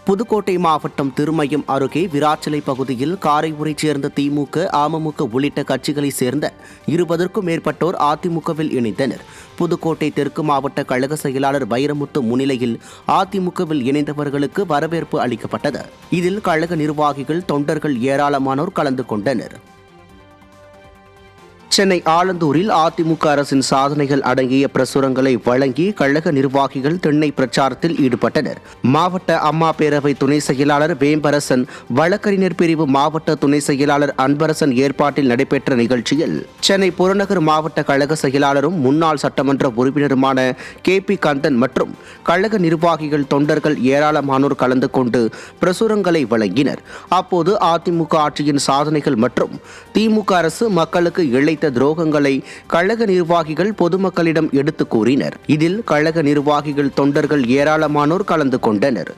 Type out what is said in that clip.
புதுக்கோட்டை மாவட்டம் திருமயம் அருகே விராச்சலை பகுதியில் காரையூரைச் சேர்ந்த திமுக, அமமுக உள்ளிட்ட கட்சிகளைச் சேர்ந்த 20க்கும் மேற்பட்டோர் அதிமுகவில் இணைந்தனர். புதுக்கோட்டை தெற்கு மாவட்ட கழக செயலாளர் வைரமுத்து முன்னிலையில் அதிமுகவில் இணைந்தவர்களுக்கு வரவேற்பு அளிக்கப்பட்டது. இதில் கழக நிர்வாகிகள், தொண்டர்கள் ஏராளமானோர் கலந்து கொண்டனர். சென்னை ஆலந்தூரில் அதிமுக அரசின் சாதனைகள் அடங்கிய பிரசுரங்களை வழங்கி கழக நிர்வாகிகள் திண்ணை பிரச்சாரத்தில் ஈடுபட்டனர். மாவட்ட அம்மா பேரவை துணை செயலாளர் வேம்பரசன், வழக்கறிஞர் பிரிவு மாவட்ட துணை செயலாளர் அன்பரசன் ஏற்பாட்டில் நடைபெற்ற நிகழ்ச்சியில் சென்னை புறநகர் மாவட்ட கழக செயலாளரும் முன்னாள் சட்டமன்ற உறுப்பினருமான KP கந்தன் மற்றும் கழக நிர்வாகிகள், தொண்டர்கள் ஏராளமானோர் கலந்து கொண்டு பிரசுரங்களை வழங்கினர். அப்போது அதிமுக ஆட்சியின் சாதனைகள் மற்றும் திமுக அரசு மக்களுக்கு இழைத்த துரோகங்களை கழக நிர்வாகிகள் பொதுமக்களிடம் எடுத்து கூறினர். இதில் கழக நிர்வாகிகள், தொண்டர்கள் ஏராளமானோர் கலந்து கொண்டனர்.